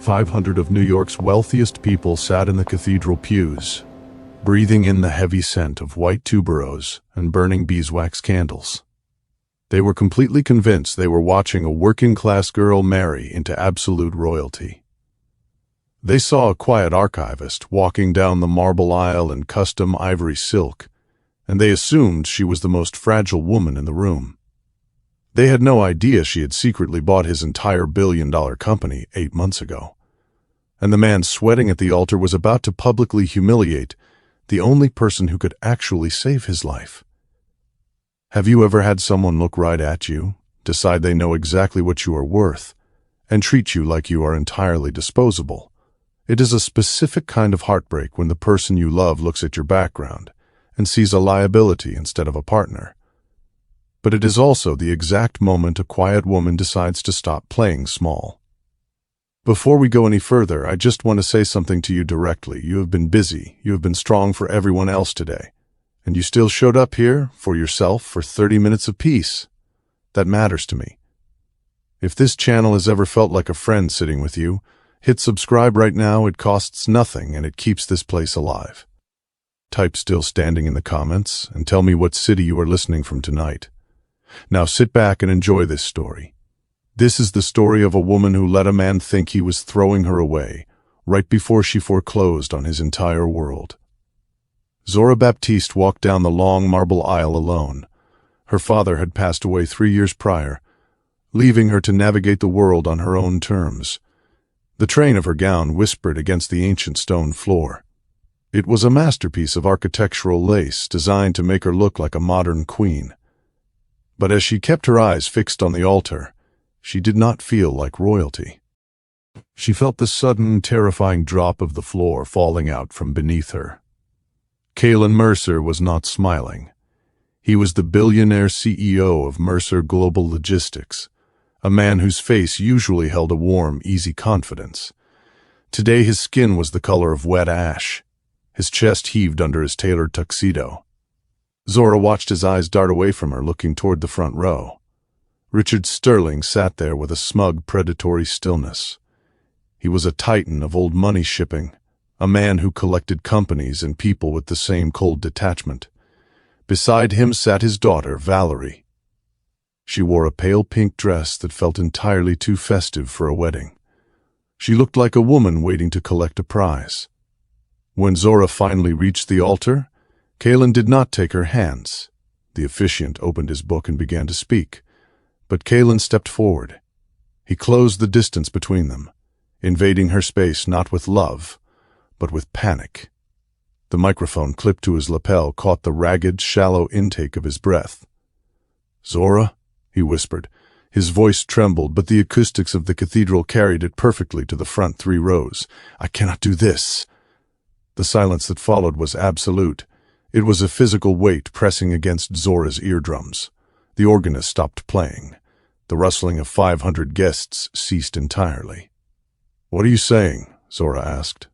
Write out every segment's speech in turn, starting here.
500 of New York's wealthiest people sat in the cathedral pews, breathing in the heavy scent of white tuberose and burning beeswax candles. They were completely convinced they were watching a working-class girl marry into absolute royalty. They saw a quiet archivist walking down the marble aisle in custom ivory silk, and they assumed she was the most fragile woman in the room. They had no idea she had secretly bought his entire billion-dollar company 8 months ago. And the man sweating at the altar was about to publicly humiliate the only person who could actually save his life. Have you ever had someone look right at you, decide they know exactly what you are worth, and treat you like you are entirely disposable? It is a specific kind of heartbreak when the person you love looks at your background and sees a liability instead of a partner. But it is also the exact moment a quiet woman decides to stop playing small. Before we go any further, I just want to say something to you directly. You have been busy, you have been strong for everyone else today, and you still showed up here for yourself for 30 minutes of peace. That matters to me. If this channel has ever felt like a friend sitting with you, hit subscribe right now. It costs nothing and it keeps this place alive. Type "still standing" in the comments and tell me what city you are listening from tonight. Now sit back and enjoy this story. This is the story of a woman who let a man think he was throwing her away right before she foreclosed on his entire world. Zora Baptiste walked down the long marble aisle alone. Her father had passed away 3 years prior, leaving her to navigate the world on her own terms. The train of her gown whispered against the ancient stone floor. It was a masterpiece of architectural lace designed to make her look like a modern queen. But as she kept her eyes fixed on the altar, she did not feel like royalty. She felt the sudden, terrifying drop of the floor falling out from beneath her. Kalin Mercer was not smiling. He was the billionaire CEO of Mercer Global Logistics, a man whose face usually held a warm, easy confidence. Today his skin was the color of wet ash. His chest heaved under his tailored tuxedo. Zora watched his eyes dart away from her, looking toward the front row. Richard Sterling sat there with a smug, predatory stillness. He was a titan of old money shipping, a man who collected companies and people with the same cold detachment. Beside him sat his daughter, Valerie. She wore a pale pink dress that felt entirely too festive for a wedding. She looked like a woman waiting to collect a prize. When Zora finally reached the altar, Kalin did not take her hands. The officiant opened his book and began to speak, but Kalin stepped forward. He closed the distance between them, invading her space not with love, but with panic. The microphone clipped to his lapel caught the ragged, shallow intake of his breath. "Zora," he whispered. His voice trembled, but the acoustics of the cathedral carried it perfectly to the front 3 rows. "I cannot do this." The silence that followed was absolute. It was a physical weight pressing against Zora's eardrums. The organist stopped playing. The rustling of 500 guests ceased entirely. "What are you saying?" Zora asked.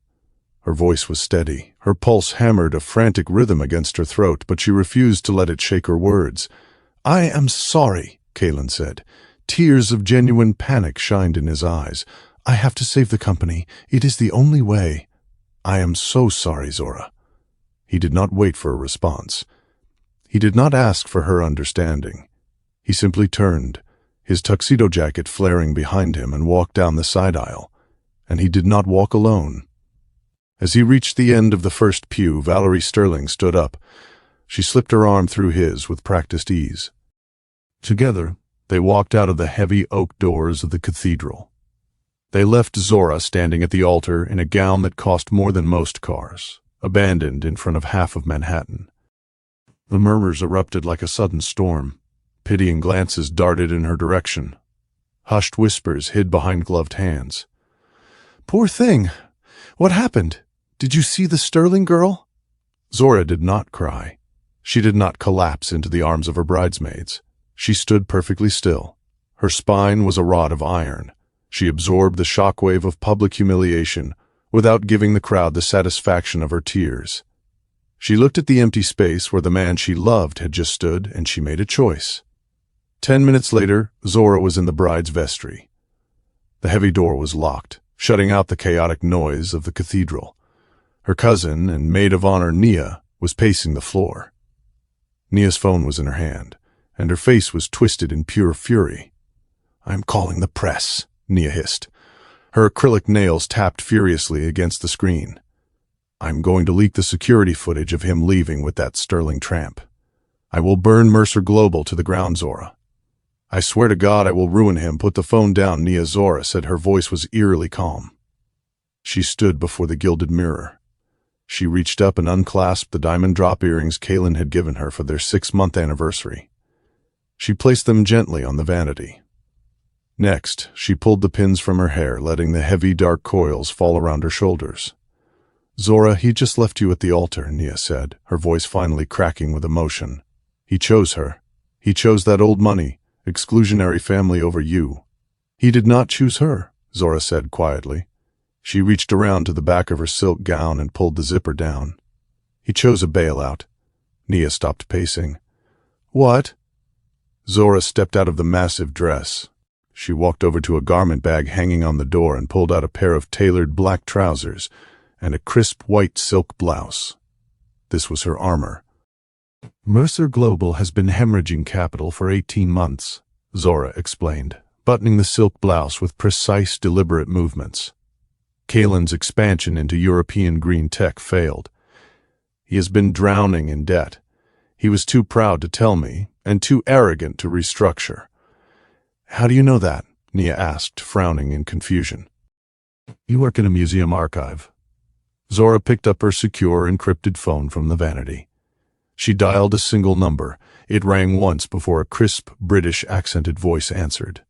Her voice was steady. Her pulse hammered a frantic rhythm against her throat, but she refused to let it shake her words. "I am sorry," Kalin said. Tears of genuine panic shined in his eyes. "I have to save the company. It is the only way." "I am so sorry, Zora." He did not wait for a response. He did not ask for her understanding. He simply turned, his tuxedo jacket flaring behind him, and walked down the side aisle. And he did not walk alone. As he reached the end of the first pew, Valerie Sterling stood up. She slipped her arm through his with practiced ease. Together, they walked out of the heavy oak doors of the cathedral. They left Zora standing at the altar in a gown that cost more than most cars, abandoned in front of half of Manhattan. The murmurs erupted like a sudden storm. Pitying glances darted in her direction. Hushed whispers hid behind gloved hands. "Poor thing! What happened? Did you see the Sterling girl?" Zora did not cry. She did not collapse into the arms of her bridesmaids. She stood perfectly still. Her spine was a rod of iron. She absorbed the shockwave of public humiliation without giving the crowd the satisfaction of her tears. She looked at the empty space where the man she loved had just stood, and she made a choice. 10 minutes later, Zora was in the bride's vestry. The heavy door was locked. shutting out the chaotic noise of the cathedral. Her cousin and maid of honor, Nia, was pacing the floor. Nia's phone was in her hand, and her face was twisted in pure fury. "I'm calling the press," Nia hissed. Her acrylic nails tapped furiously against the screen. "I'm going to leak the security footage of him leaving with that sterling tramp. I will burn Mercer Global to the ground, Zora. I swear to God I will ruin him." "Put the phone down, Nia," Zora said. Her voice was eerily calm. She stood before the gilded mirror. She reached up and unclasped the diamond drop earrings Kalin had given her for their 6-month anniversary. She placed them gently on the vanity. Next, she pulled the pins from her hair, letting the heavy, dark coils fall around her shoulders. "Zora, he just left you at the altar," Nia said, her voice finally cracking with emotion. "He chose her. He chose that old money, exclusionary family over you." "He did not choose her," Zora said quietly. She reached around to the back of her silk gown and pulled the zipper down. "He chose a bailout." Nia stopped pacing. "What?" Zora stepped out of the massive dress. She walked over to a garment bag hanging on the door and pulled out a pair of tailored black trousers and a crisp white silk blouse. This was her armor. "Mercer Global has been hemorrhaging capital for 18 months, Zora explained, buttoning the silk blouse with precise, deliberate movements. Kalin's expansion into European green tech failed. He has been drowning in debt. He was too proud to tell me, and too arrogant to restructure." "How do you know that?" Nia asked, frowning in confusion. "You work in a museum archive." Zora picked up her secure, encrypted phone from the vanity. She dialed a single number. It rang once before a crisp, British-accented voice answered.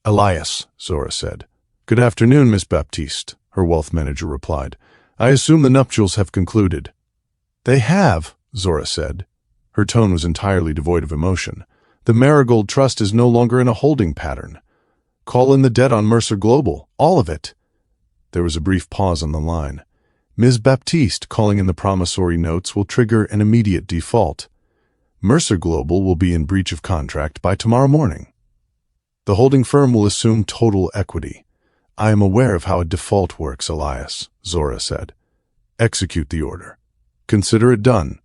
"Elias," Zora said. "Good afternoon, Miss Baptiste," her wealth manager replied. "I assume the nuptials have concluded." "They have," Zora said. Her tone was entirely devoid of emotion. "The Marigold Trust is no longer in a holding pattern. Call in the debt on Mercer Global, all of it." There was a brief pause on the line. "Ms. Baptiste calling in the promissory notes will trigger an immediate default. Mercer Global will be in breach of contract by tomorrow morning. The holding firm will assume total equity. I am aware of how a default works, Elias," Zora said. "Execute the order. Consider it done."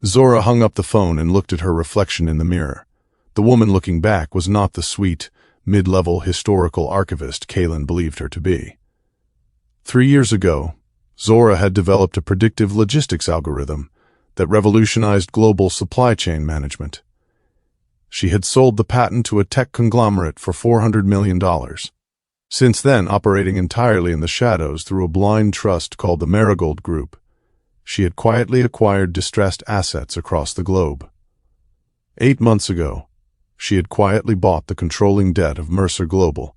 Zora hung up the phone and looked at her reflection in the mirror. The woman looking back was not the sweet, mid-level historical archivist Kalin believed her to be. 3 years ago, Zora had developed a predictive logistics algorithm that revolutionized global supply chain management. She had sold the patent to a tech conglomerate for $400 million. Since then, operating entirely in the shadows through a blind trust called the Marigold Group, she had quietly acquired distressed assets across the globe. 8 months ago, she had quietly bought the controlling debt of Mercer Global.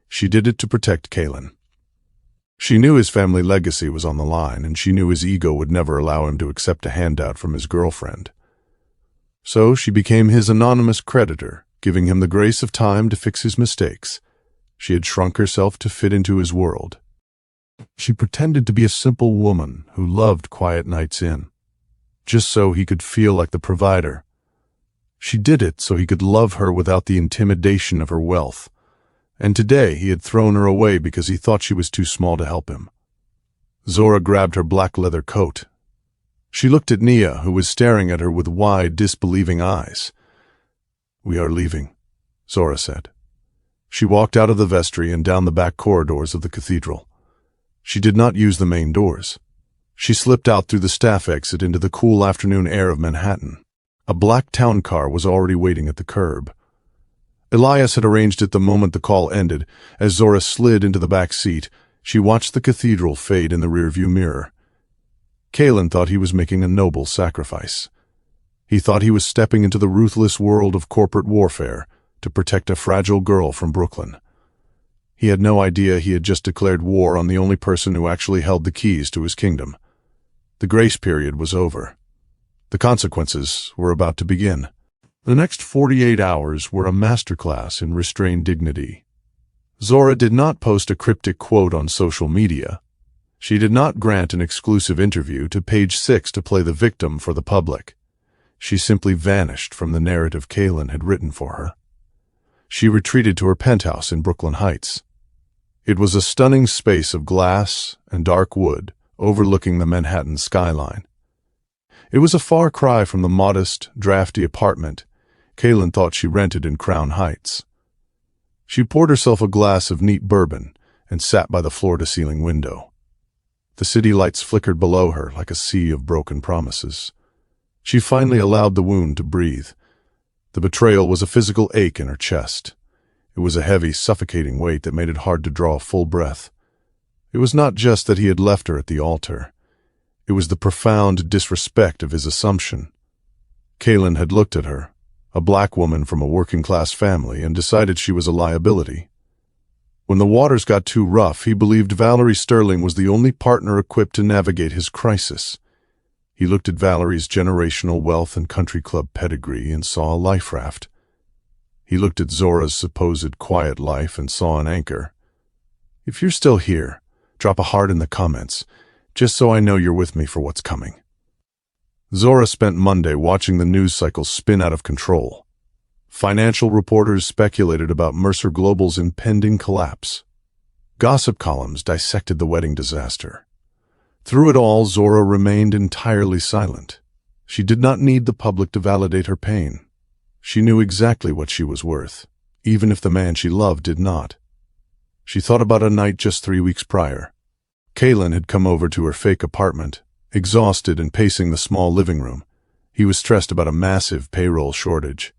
She did it to protect Kalin. She knew his family legacy was on the line, and she knew his ego would never allow him to accept a handout from his girlfriend. So she became his anonymous creditor, giving him the grace of time to fix his mistakes. She had shrunk herself to fit into his world. She pretended to be a simple woman who loved quiet nights in, just so he could feel like the provider. She did it so he could love her without the intimidation of her wealth. And today he had thrown her away because he thought she was too small to help him. Zora grabbed her black leather coat. She looked at Nia, who was staring at her with wide, disbelieving eyes. "We are leaving," Zora said. She walked out of the vestry and down the back corridors of the cathedral. She did not use the main doors. She slipped out through the staff exit into the cool afternoon air of Manhattan. A black town car was already waiting at the curb. Elias had arranged it the moment the call ended. As Zora slid into the back seat, she watched the cathedral fade in the rearview mirror. Kalin thought he was making a noble sacrifice. He thought he was stepping into the ruthless world of corporate warfare to protect a fragile girl from Brooklyn. He had no idea he had just declared war on the only person who actually held the keys to his kingdom. The grace period was over. The consequences were about to begin. The next 48 hours were a masterclass in restrained dignity. Zora did not post a cryptic quote on social media. She did not grant an exclusive interview to Page 6 to play the victim for the public. She simply vanished from the narrative Kalin had written for her. She retreated to her penthouse in Brooklyn Heights. It was a stunning space of glass and dark wood overlooking the Manhattan skyline. It was a far cry from the modest, drafty apartment Kalin thought she rented in Crown Heights. She poured herself a glass of neat bourbon and sat by the floor-to-ceiling window. The city lights flickered below her like a sea of broken promises. She finally allowed the wound to breathe. The betrayal was a physical ache in her chest. It was a heavy, suffocating weight that made it hard to draw a full breath. It was not just that he had left her at the altar. It was the profound disrespect of his assumption. Kalin had looked at her, a black woman from a working-class family, and decided she was a liability. When the waters got too rough, he believed Valerie Sterling was the only partner equipped to navigate his crisis. He looked at Valerie's generational wealth and country club pedigree and saw a life raft. He looked at Zora's supposed quiet life and saw an anchor. If you're still here, drop a heart in the comments, just so I know you're with me for what's coming. Zora spent Monday watching the news cycle spin out of control. Financial reporters speculated about Mercer Global's impending collapse. Gossip columns dissected the wedding disaster. Through it all, Zora remained entirely silent. She did not need the public to validate her pain. She knew exactly what she was worth, even if the man she loved did not. She thought about a night just 3 weeks prior. Kalin had come over to her fake apartment, exhausted and pacing the small living room. He was stressed about a massive payroll shortage.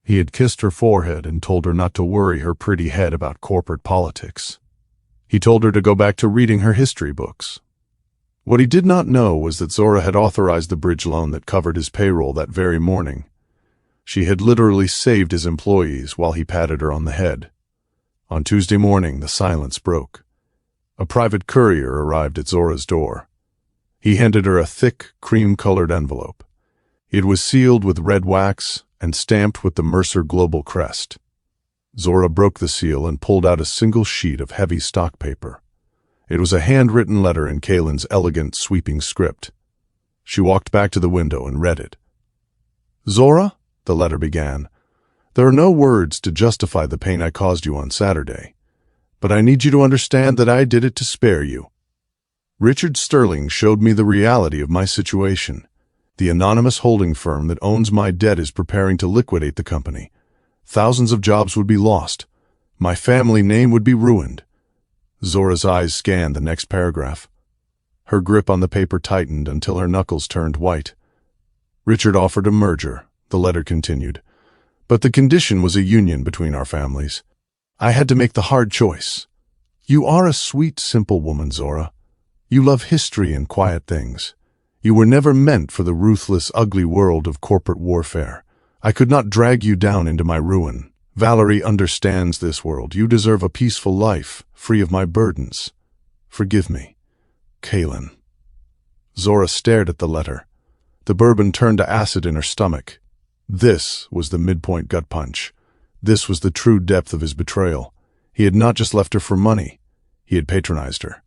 He had kissed her forehead and told her not to worry her pretty head about corporate politics. He told her to go back to reading her history books. What he did not know was that Zora had authorized the bridge loan that covered his payroll that very morning. She had literally saved his employees while he patted her on the head. On Tuesday morning, the silence broke. A private courier arrived at Zora's door. He handed her a thick, cream-colored envelope. It was sealed with red wax and stamped with the Mercer Global crest. Zora broke the seal and pulled out a single sheet of heavy stock paper. It was a handwritten letter in Kalin's elegant, sweeping script. She walked back to the window and read it. "Zora," the letter began, "there are no words to justify the pain I caused you on Saturday, but I need you to understand that I did it to spare you. Richard Sterling showed me the reality of my situation. The anonymous holding firm that owns my debt is preparing to liquidate the company. Thousands of jobs would be lost. My family name would be ruined." Zora's eyes scanned the next paragraph. Her grip on the paper tightened until her knuckles turned white. "Richard offered a merger," the letter continued, "but the condition was a union between our families. I had to make the hard choice. You are a sweet, simple woman, Zora. You love history and quiet things. You were never meant for the ruthless, ugly world of corporate warfare. I could not drag you down into my ruin. Valerie understands this world. You deserve a peaceful life, free of my burdens. Forgive me. Kalin." Zora stared at the letter. The bourbon turned to acid in her stomach. This was the midpoint gut punch. This was the true depth of his betrayal. He had not just left her for money. He had patronized her.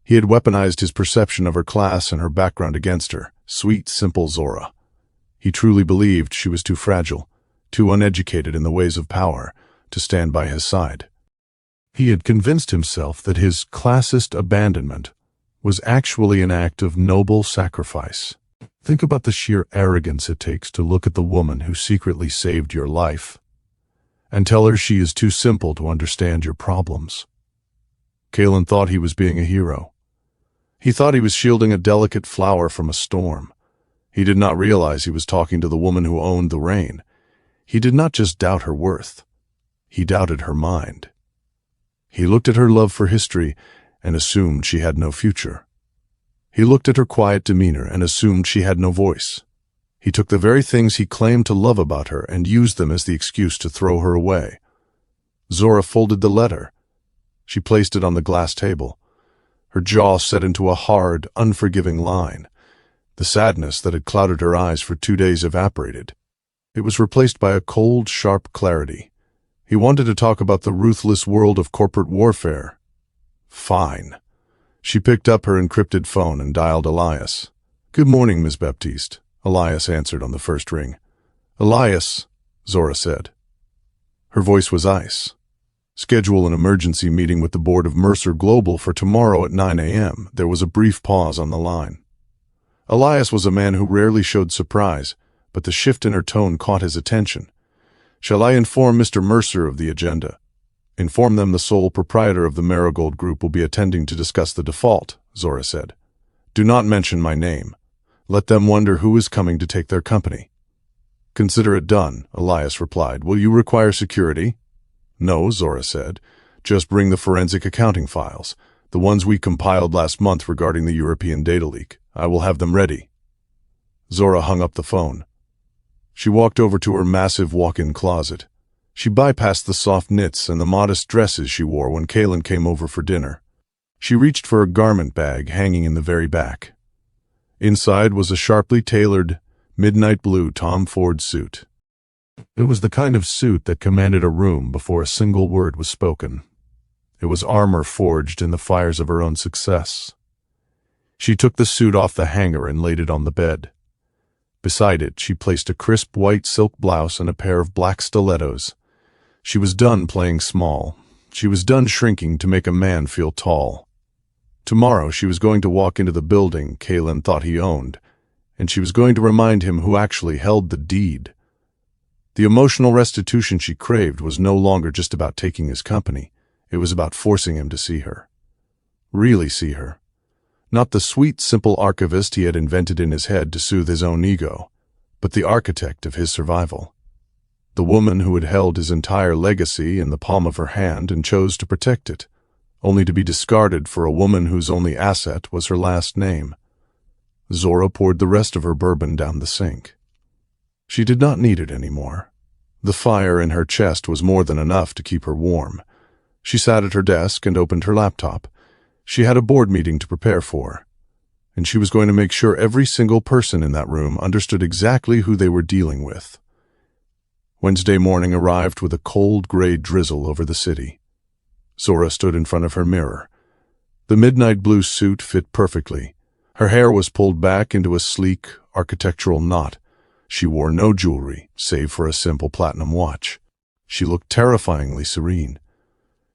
He had weaponized his perception of her class and her background against her. Sweet, simple Zora. He truly believed she was too fragile, too uneducated in the ways of power, to stand by his side. He had convinced himself that his classist abandonment was actually an act of noble sacrifice. Think about the sheer arrogance it takes to look at the woman who secretly saved your life and tell her she is too simple to understand your problems. Kalin thought he was being a hero. He thought he was shielding a delicate flower from a storm. He did not realize he was talking to the woman who owned the rain. He did not just doubt her worth. He doubted her mind. He looked at her love for history and assumed she had no future. He looked at her quiet demeanor and assumed she had no voice. He took the very things he claimed to love about her and used them as the excuse to throw her away. Zora folded the letter. She placed it on the glass table. Her jaw set into a hard, unforgiving line. The sadness that had clouded her eyes for 2 days evaporated. It was replaced by a cold, sharp clarity. He wanted to talk about the ruthless world of corporate warfare. Fine. She picked up her encrypted phone and dialed Elias. "Good morning, Ms. Baptiste," Elias answered on the first ring. "Elias," Zora said. Her voice was ice. Schedule an emergency meeting with the board of Mercer Global for tomorrow at 9 a.m. There was a brief pause on the line. Elias was a man who rarely showed surprise, but the shift in her tone caught his attention. Shall I inform Mr. Mercer of the agenda? Inform them the sole proprietor of the Marigold Group will be attending to discuss the default, Zora said. Do not mention my name. Let them wonder who is coming to take their company. Consider it done, Elias replied. Will you require security? No, Zora said. Just bring the forensic accounting files, the ones we compiled last month regarding the European data leak. I will have them ready. Zora hung up the phone. She walked over to her massive walk-in closet. She bypassed the soft knits and the modest dresses she wore when Kalin came over for dinner. She reached for a garment bag hanging in the very back. Inside was a sharply tailored, midnight blue Tom Ford suit. It was the kind of suit that commanded a room before a single word was spoken. It was armor forged in the fires of her own success. She took the suit off the hanger and laid it on the bed. Beside it, she placed a crisp white silk blouse and a pair of black stilettos. She was done playing small. She was done shrinking to make a man feel tall. Tomorrow she was going to walk into the building Kalin thought he owned, and she was going to remind him who actually held the deed. The emotional restitution she craved was no longer just about taking his company. It was about forcing him to see her. Really see her. Not the sweet, simple archivist he had invented in his head to soothe his own ego, but the architect of his survival. The woman who had held his entire legacy in the palm of her hand and chose to protect it, only to be discarded for a woman whose only asset was her last name. Zora poured the rest of her bourbon down the sink. She did not need it anymore. The fire in her chest was more than enough to keep her warm. She sat at her desk and opened her laptop. She had a board meeting to prepare for, and she was going to make sure every single person in that room understood exactly who they were dealing with. Wednesday morning arrived with a cold gray drizzle over the city. Zora stood in front of her mirror. The midnight blue suit fit perfectly. Her hair was pulled back into a sleek, architectural knot. She wore no jewelry, save for a simple platinum watch. She looked terrifyingly serene.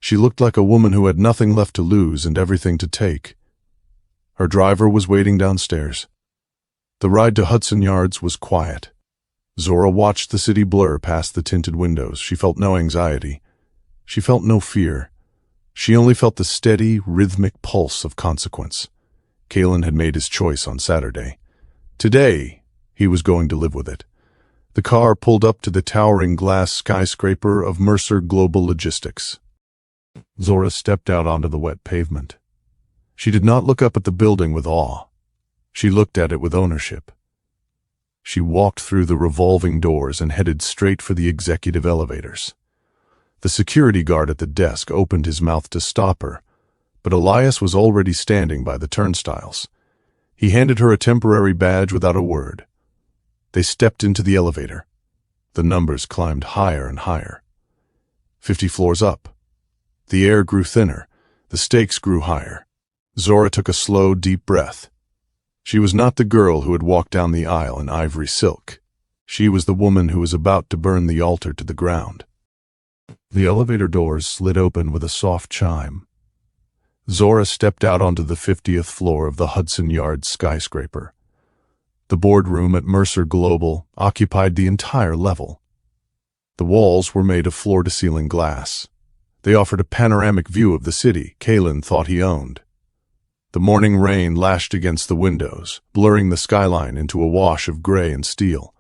She looked like a woman who had nothing left to lose and everything to take. Her driver was waiting downstairs. The ride to Hudson Yards was quiet. Zora watched the city blur past the tinted windows. She felt no anxiety. She felt no fear. She only felt the steady, rhythmic pulse of consequence. Kalin had made his choice on Saturday. Today, he was going to live with it. The car pulled up to the towering glass skyscraper of Mercer Global Logistics. Zora stepped out onto the wet pavement. She did not look up at the building with awe. She looked at it with ownership. She walked through the revolving doors and headed straight for the executive elevators. The security guard at the desk opened his mouth to stop her, but Elias was already standing by the turnstiles. He handed her a temporary badge without a word. They stepped into the elevator. The numbers climbed higher and higher. 50 floors up. The air grew thinner. The stakes grew higher. Zora took a slow, deep breath. She was not the girl who had walked down the aisle in ivory silk. She was the woman who was about to burn the altar to the ground. The elevator doors slid open with a soft chime. Zora stepped out onto the 50th floor of the Hudson Yards skyscraper. The boardroom at Mercer Global occupied the entire level. The walls were made of floor-to-ceiling glass. They offered a panoramic view of the city Kalin thought he owned. The morning rain lashed against the windows, blurring the skyline into a wash of gray and steel.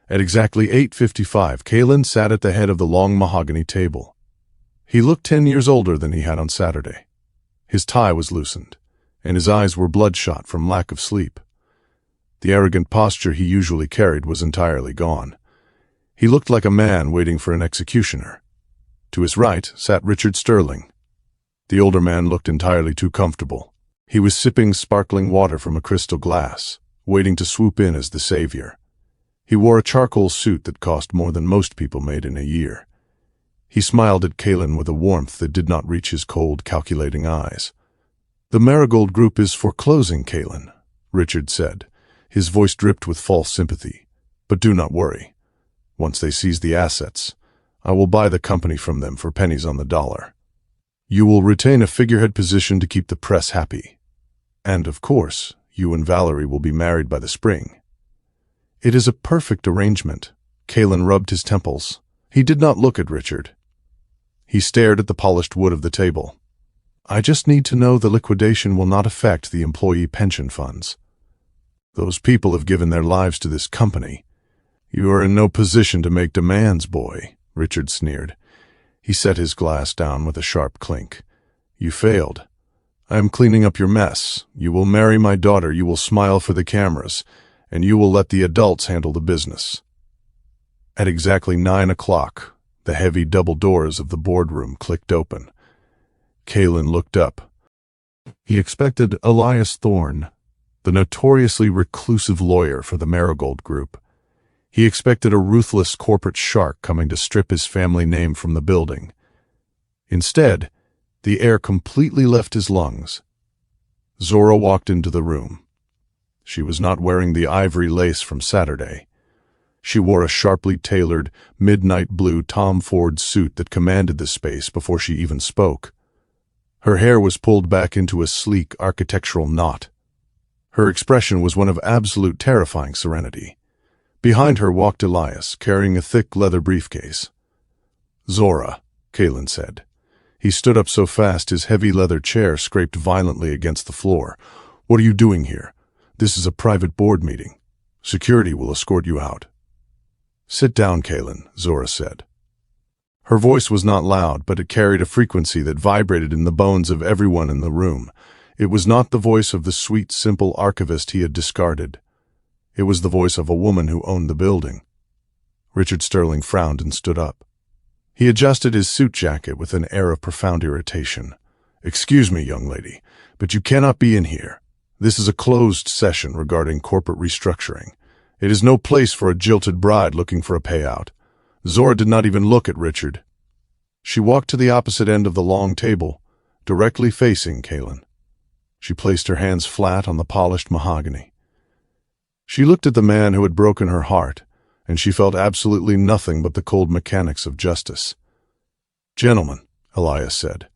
At exactly 8:55, Kalin sat at the head of the long mahogany table. He looked 10 years older than he had on Saturday. His tie was loosened, and his eyes were bloodshot from lack of sleep. The arrogant posture he usually carried was entirely gone. He looked like a man waiting for an executioner. To his right sat Richard Sterling. The older man looked entirely too comfortable. He was sipping sparkling water from a crystal glass, waiting to swoop in as the savior. He wore a charcoal suit that cost more than most people made in a year. He smiled at Kalin with a warmth that did not reach his cold, calculating eyes. "The Marigold Group is foreclosing, Kalin," Richard said. His voice dripped with false sympathy. "But do not worry. Once they seize the assets, I will buy the company from them for pennies on the dollar. You will retain a figurehead position to keep the press happy. And, of course, you and Valerie will be married by the spring. It is a perfect arrangement. Kalin rubbed his temples. He did not look at Richard. He stared at the polished wood of the table. I just need to know the liquidation will not affect the employee pension funds. Those people have given their lives to this company. You are in no position to make demands, boy, Richard sneered. He set his glass down with a sharp clink. You failed. I am cleaning up your mess. You will marry my daughter, you will smile for the cameras, and you will let the adults handle the business. At exactly 9 o'clock, the heavy double doors of the boardroom clicked open. Kalin looked up. He expected Elias Thorne, the notoriously reclusive lawyer for the Marigold Group. He expected a ruthless corporate shark coming to strip his family name from the building. Instead, the air completely left his lungs. Zora walked into the room. She was not wearing the ivory lace from Saturday. She wore a sharply tailored, midnight blue Tom Ford suit that commanded the space before she even spoke. Her hair was pulled back into a sleek architectural knot. Her expression was one of absolute terrifying serenity. Behind her walked Elias, carrying a thick leather briefcase. Zora, Kalin said. He stood up so fast his heavy leather chair scraped violently against the floor. What are you doing here? This is a private board meeting. Security will escort you out. Sit down, Kalin, Zora said. Her voice was not loud, but it carried a frequency that vibrated in the bones of everyone in the room. It was not the voice of the sweet, simple archivist he had discarded. It was the voice of a woman who owned the building. Richard Sterling frowned and stood up. He adjusted his suit jacket with an air of profound irritation. Excuse me, young lady, but you cannot be in here. This is a closed session regarding corporate restructuring. It is no place for a jilted bride looking for a payout. Zora did not even look at Richard. She walked to the opposite end of the long table, directly facing Kalin. She placed her hands flat on the polished mahogany. She looked at the man who had broken her heart, and she felt absolutely nothing but the cold mechanics of justice. Gentlemen, Elias said.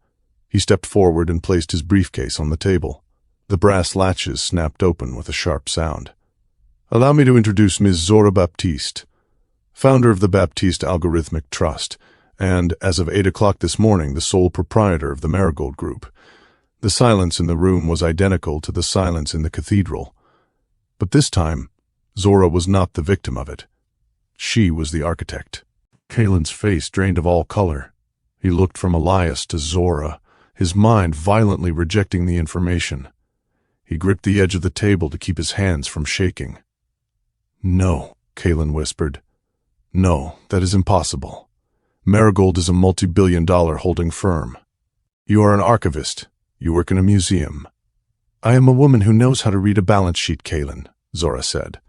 He stepped forward and placed his briefcase on the table. The brass latches snapped open with a sharp sound. Allow me to introduce Ms. Zora Baptiste, founder of the Baptiste Algorithmic Trust, and, as of 8 o'clock this morning, the sole proprietor of the Marigold Group. The silence in the room was identical to the silence in the cathedral. But this time, Zora was not the victim of it. She was the architect. Kalin's face drained of all color. He looked from Elias to Zora, his mind violently rejecting the information. He gripped the edge of the table to keep his hands from shaking. No, Kalin whispered. No, that is impossible. Marigold is a multi-billion-dollar holding firm. You are an archivist. You work in a museum. I am a woman who knows how to read a balance sheet, Kalin, Zora said.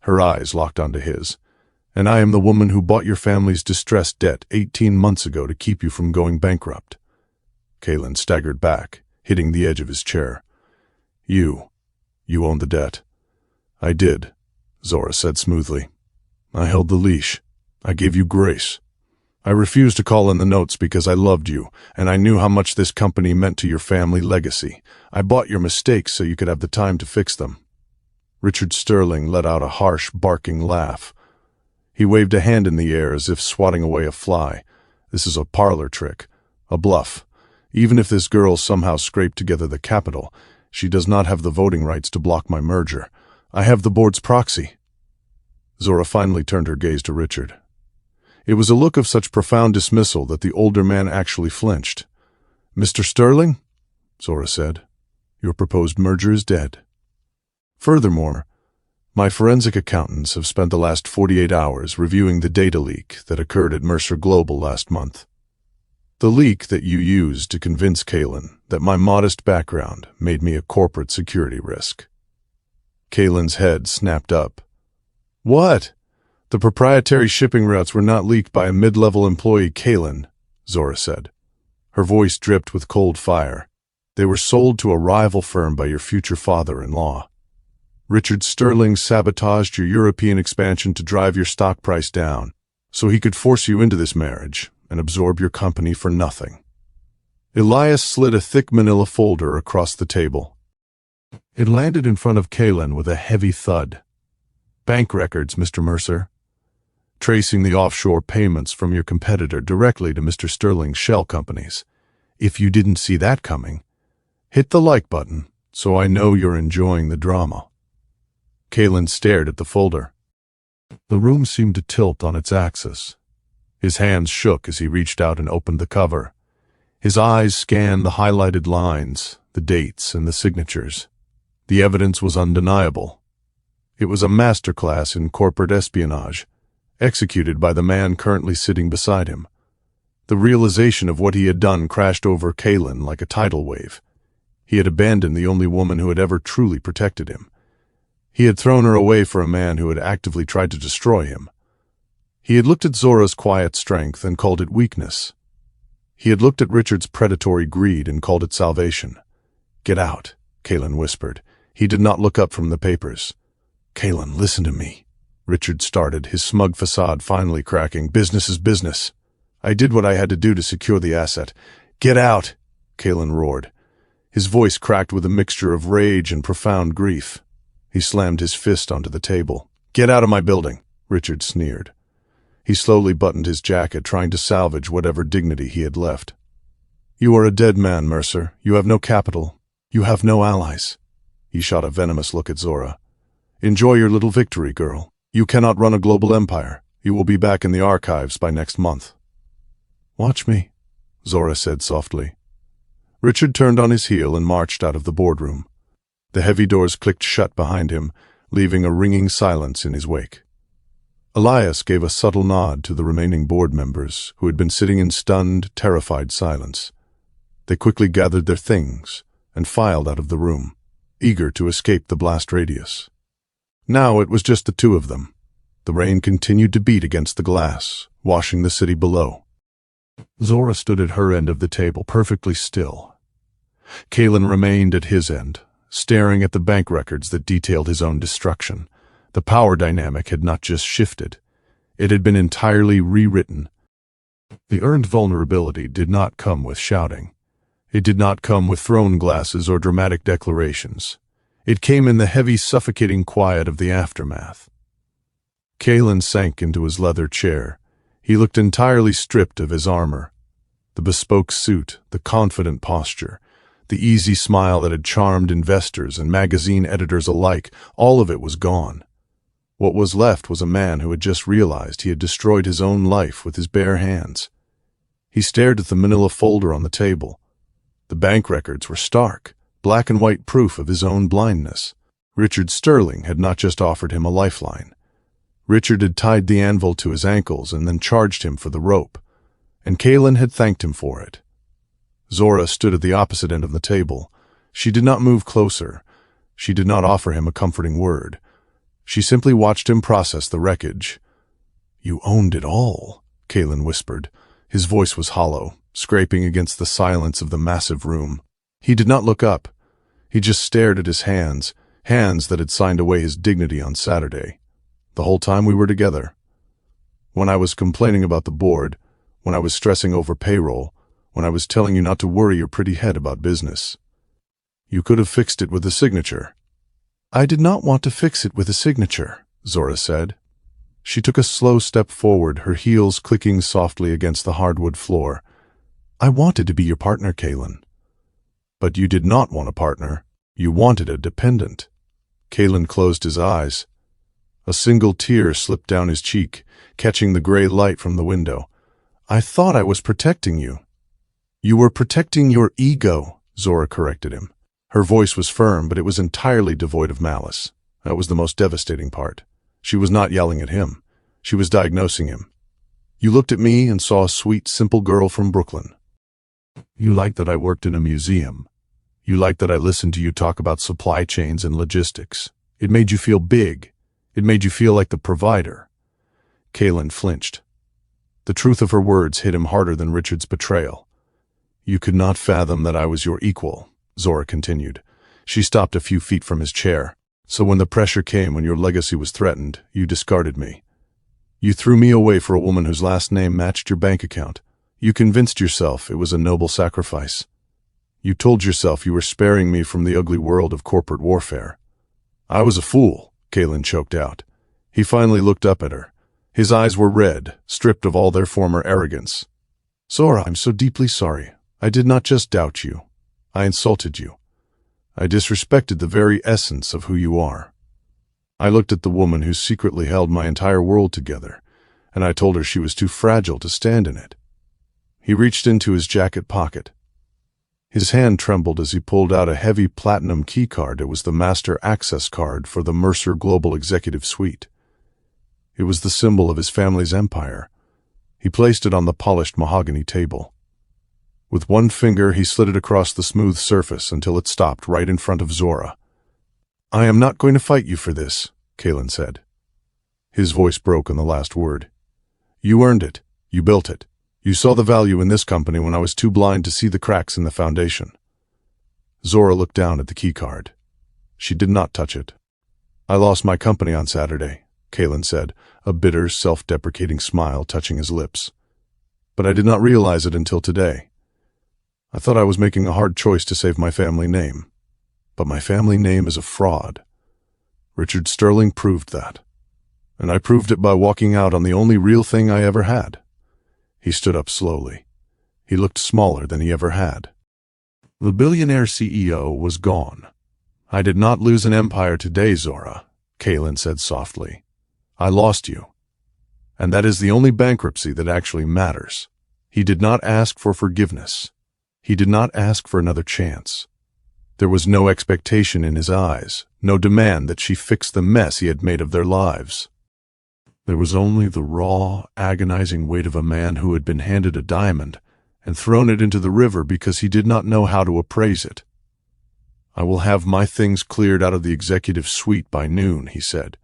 Her eyes locked onto his. And I am the woman who bought your family's distressed debt 18 months ago to keep you from going bankrupt. Kalin staggered back, hitting the edge of his chair. You owned the debt. I did, Zora said smoothly. I held the leash. I gave you grace. I refused to call in the notes because I loved you, and I knew how much this company meant to your family legacy. I bought your mistakes so you could have the time to fix them. Richard Sterling let out a harsh, barking laugh. He waved a hand in the air as if swatting away a fly. This is a parlor trick, a bluff. Even if this girl somehow scraped together the capital, she does not have the voting rights to block my merger. I have the board's proxy. Zora finally turned her gaze to Richard. It was a look of such profound dismissal that the older man actually flinched. Mr. Sterling, Zora said, your proposed merger is dead. Furthermore, my forensic accountants have spent the last 48 hours reviewing the data leak that occurred at Mercer Global last month. The leak that you used to convince Kalin that my modest background made me a corporate security risk. Kalin's head snapped up. What? The proprietary shipping routes were not leaked by a mid-level employee, Kalin, Zora said. Her voice dripped with cold fire. They were sold to a rival firm by your future father-in-law. Richard Sterling sabotaged your European expansion to drive your stock price down. so he could force you into this marriage and absorb your company for nothing. Elias slid a thick manila folder across the table. It landed in front of Kalin with a heavy thud. Bank records, Mr. Mercer. Tracing the offshore payments from your competitor directly to Mr. Sterling's shell companies. If you didn't see that coming, hit the like button so I know you're enjoying the drama. Kalin stared at the folder. The room seemed to tilt on its axis. His hands shook as he reached out and opened the cover. His eyes scanned the highlighted lines, the dates, and the signatures. The evidence was undeniable. It was a masterclass in corporate espionage, executed by the man currently sitting beside him. The realization of what he had done crashed over Kalin like a tidal wave. He had abandoned the only woman who had ever truly protected him. He had thrown her away for a man who had actively tried to destroy him. He had looked at Zora's quiet strength and called it weakness. He had looked at Richard's predatory greed and called it salvation. "Get out," Kalin whispered. He did not look up from the papers. "Kalin, listen to me," Richard started, his smug facade finally cracking. "Business is business. I did what I had to do to secure the asset." "Get out," Kalin roared. His voice cracked with a mixture of rage and profound grief. He slammed his fist onto the table. "Get out of my building," Richard sneered. He slowly buttoned his jacket, trying to salvage whatever dignity he had left. "You are a dead man, Mercer. You have no capital. You have no allies." He shot a venomous look at Zora. "Enjoy your little victory, girl. You cannot run a global empire. You will be back in the archives by next month." "Watch me," Zora said softly. Richard turned on his heel and marched out of the boardroom. The heavy doors clicked shut behind him, leaving a ringing silence in his wake. Elias gave a subtle nod to the remaining board members, who had been sitting in stunned, terrified silence. They quickly gathered their things and filed out of the room, eager to escape the blast radius. Now it was just the two of them. The rain continued to beat against the glass, washing the city below. Zora stood at her end of the table, perfectly still. Kalin remained at his end, staring at the bank records that detailed his own destruction. The power dynamic had not just shifted. It had been entirely rewritten. The earned vulnerability did not come with shouting. It did not come with thrown glasses or dramatic declarations. It came in the heavy, suffocating quiet of the aftermath. Kalin sank into his leather chair. He looked entirely stripped of his armor. The bespoke suit, the confident posture, the easy smile that had charmed investors and magazine editors alike, all of it was gone. What was left was a man who had just realized he had destroyed his own life with his bare hands. He stared at the manila folder on the table. The bank records were stark, black and white proof of his own blindness. Richard Sterling had not just offered him a lifeline. Richard had tied the anvil to his ankles and then charged him for the rope, and Kalin had thanked him for it. Zora stood at the opposite end of the table. She did not move closer. She did not offer him a comforting word. She simply watched him process the wreckage. "You owned it all," Kalin whispered. His voice was hollow, scraping against the silence of the massive room. He did not look up. He just stared at his hands, hands that had signed away his dignity on Saturday. The whole time we were together. When I was complaining about the board, when I was stressing over payroll, when I was telling you not to worry your pretty head about business. You could have fixed it with a signature. "I did not want to fix it with a signature," Zora said. She took a slow step forward, her heels clicking softly against the hardwood floor. "I wanted to be your partner, Kalin." "But you did not want a partner. You wanted a dependent." Kalin closed his eyes. A single tear slipped down his cheek, catching the gray light from the window. "I thought I was protecting you." "You were protecting your ego," Zora corrected him. Her voice was firm, but it was entirely devoid of malice. That was the most devastating part. She was not yelling at him. She was diagnosing him. "You looked at me and saw a sweet, simple girl from Brooklyn. You liked that I worked in a museum. You liked that I listened to you talk about supply chains and logistics. It made you feel big. It made you feel like the provider." Kalin flinched. The truth of her words hit him harder than Richard's betrayal. "You could not fathom that I was your equal," Zora continued. She stopped a few feet from his chair. "So when the pressure came, when your legacy was threatened, you discarded me. You threw me away for a woman whose last name matched your bank account. You convinced yourself it was a noble sacrifice. You told yourself you were sparing me from the ugly world of corporate warfare. I was a fool, Kalin choked out. He finally looked up at her. His eyes were red, stripped of all their former arrogance. Zora, I'm so deeply sorry. I did not just doubt you. I insulted you. I disrespected the very essence of who you are. I looked at the woman who secretly held my entire world together, and I told her she was too fragile to stand in it. He reached into his jacket pocket. His hand trembled as he pulled out a heavy platinum keycard. It was the master access card for the Mercer Global Executive Suite. It was the symbol of his family's empire. He placed it on the polished mahogany table. With one finger, he slid it across the smooth surface until it stopped right in front of Zora. I am not going to fight you for this, Kalin said. His voice broke on the last word. You earned it. You built it. You saw the value in this company when I was too blind to see the cracks in the foundation. Zora looked down at the keycard. She did not touch it. I lost my company on Saturday, Kalin said, a bitter, self-deprecating smile touching his lips. But I did not realize it until today. I thought I was making a hard choice to save my family name. But my family name is a fraud. Richard Sterling proved that. And I proved it by walking out on the only real thing I ever had. He stood up slowly. He looked smaller than he ever had. The billionaire CEO was gone. I did not lose an empire today, Zora, Kalin said softly. I lost you. And that is the only bankruptcy that actually matters. He did not ask for forgiveness. He did not ask for another chance. There was no expectation in his eyes, no demand that she fix the mess he had made of their lives. There was only the raw, agonizing weight of a man who had been handed a diamond and thrown it into the river because he did not know how to appraise it. I will have my things cleared out of the executive suite by noon, he said.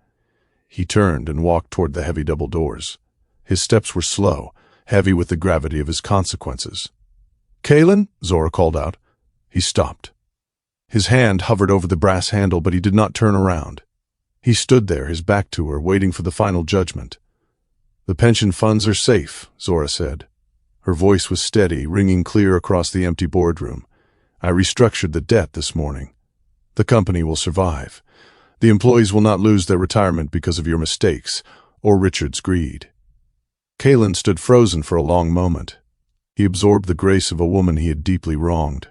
He turned and walked toward the heavy double doors. His steps were slow, heavy with the gravity of his consequences. Kalin, Zora called out. He stopped. His hand hovered over the brass handle, but he did not turn around. He stood there, his back to her, waiting for the final judgment. The pension funds are safe, Zora said. Her voice was steady, ringing clear across the empty boardroom. I restructured the debt this morning. The company will survive. The employees will not lose their retirement because of your mistakes, or Richard's greed. Kalin stood frozen for a long moment. He absorbed the grace of a woman he had deeply wronged.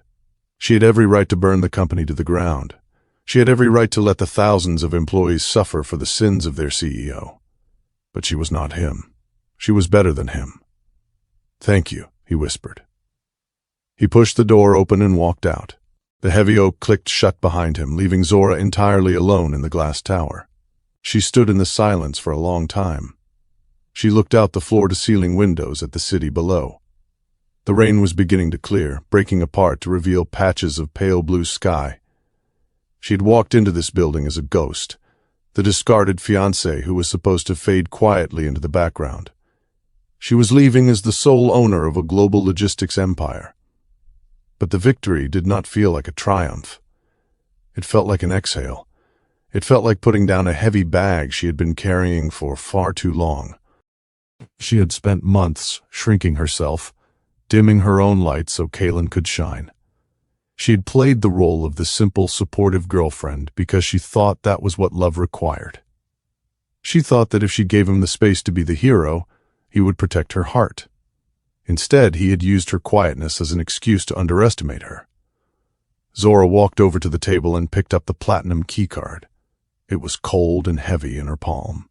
She had every right to burn the company to the ground. She had every right to let the thousands of employees suffer for the sins of their CEO. But she was not him. She was better than him. Thank you, he whispered. He pushed the door open and walked out. The heavy oak clicked shut behind him, leaving Zora entirely alone in the glass tower. She stood in the silence for a long time. She looked out the floor-to-ceiling windows at the city below. The rain was beginning to clear, breaking apart to reveal patches of pale blue sky. She had walked into this building as a ghost, the discarded fiancée who was supposed to fade quietly into the background. She was leaving as the sole owner of a global logistics empire. But the victory did not feel like a triumph. It felt like an exhale. It felt like putting down a heavy bag she had been carrying for far too long. She had spent months shrinking herself, dimming her own light so Kalin could shine. She had played the role of the simple, supportive girlfriend because she thought that was what love required. She thought that if she gave him the space to be the hero, he would protect her heart. Instead, he had used her quietness as an excuse to underestimate her. Zora walked over to the table and picked up the platinum keycard. It was cold and heavy in her palm.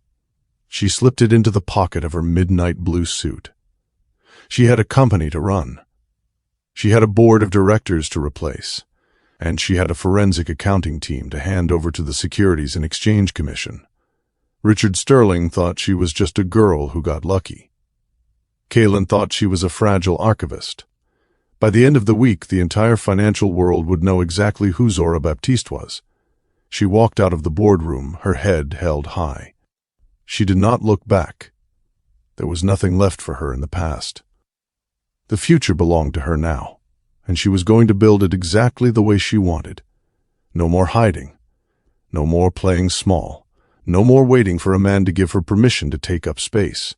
She slipped it into the pocket of her midnight blue suit. She had a company to run. She had a board of directors to replace, and she had a forensic accounting team to hand over to the Securities and Exchange Commission. Richard Sterling thought she was just a girl who got lucky. Kalin thought she was a fragile archivist. By the end of the week, the entire financial world would know exactly who Zora Baptiste was. She walked out of the boardroom, her head held high. She did not look back. There was nothing left for her in the past. The future belonged to her now, and she was going to build it exactly the way she wanted. No more hiding. No more playing small. No more waiting for a man to give her permission to take up space.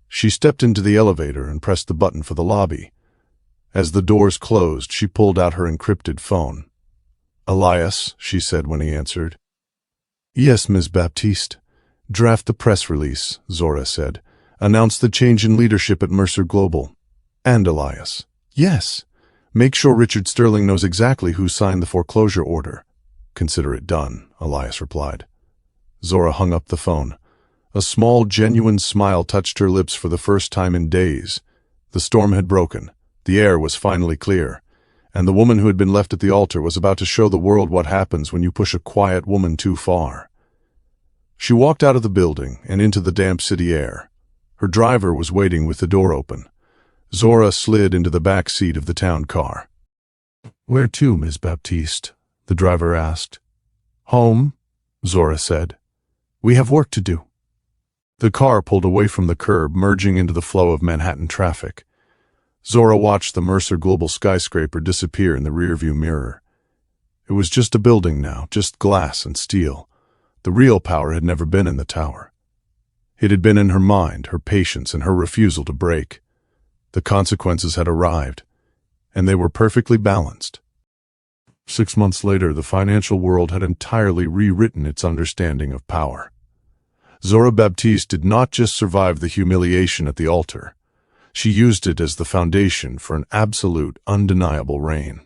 She stepped into the elevator and pressed the button for the lobby. As the doors closed, she pulled out her encrypted phone. "Elias," she said when he answered. "Yes, Ms. Baptiste. Draft the press release," Zora said. "Announce the change in leadership at Mercer Global." "And Elias." "Yes. Make sure Richard Sterling knows exactly who signed the foreclosure order." "Consider it done," Elias replied. Zora hung up the phone. A small, genuine smile touched her lips for the first time in days. The storm had broken. The air was finally clear. And the woman who had been left at the altar was about to show the world what happens when you push a quiet woman too far. She walked out of the building and into the damp city air. Her driver was waiting with the door open. Zora slid into the back seat of the town car. "Where to, Ms. Baptiste?" the driver asked. "Home," Zora said. "We have work to do." The car pulled away from the curb, merging into the flow of Manhattan traffic. Zora watched the Mercer Global skyscraper disappear in the rearview mirror. It was just a building now, just glass and steel. The real power had never been in the tower. It had been in her mind, her patience, and her refusal to break. The consequences had arrived, and they were perfectly balanced. 6 months later, the financial world had entirely rewritten its understanding of power. Zora Baptiste did not just survive the humiliation at the altar. She used it as the foundation for an absolute, undeniable reign.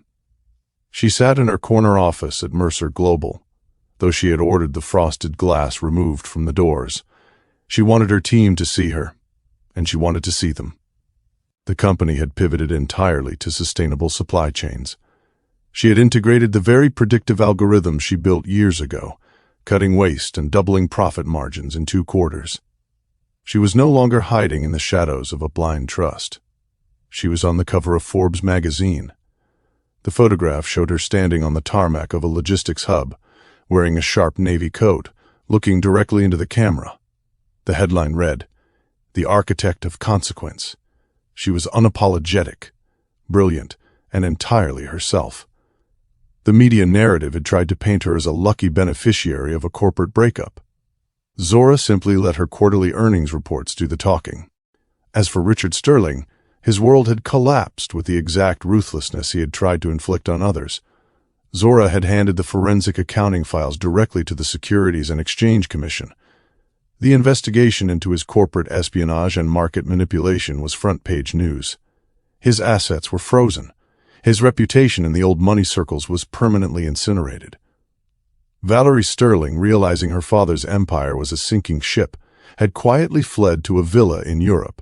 She sat in her corner office at Mercer Global. Though she had ordered the frosted glass removed from the doors, she wanted her team to see her, and she wanted to see them. The company had pivoted entirely to sustainable supply chains. She had integrated the very predictive algorithms she built years ago, cutting waste and doubling profit margins in 2 quarters. She was no longer hiding in the shadows of a blind trust. She was on the cover of Forbes magazine. The photograph showed her standing on the tarmac of a logistics hub, wearing a sharp navy coat, looking directly into the camera. The headline read, "The Architect of Consequence." She was unapologetic, brilliant, and entirely herself. The media narrative had tried to paint her as a lucky beneficiary of a corporate breakup. Zora simply let her quarterly earnings reports do the talking. As for Richard Sterling, his world had collapsed with the exact ruthlessness he had tried to inflict on others. Zora had handed the forensic accounting files directly to the Securities and Exchange Commission. The investigation into his corporate espionage and market manipulation was front-page news. His assets were frozen. His reputation in the old money circles was permanently incinerated. Valerie Sterling, realizing her father's empire was a sinking ship, had quietly fled to a villa in Europe,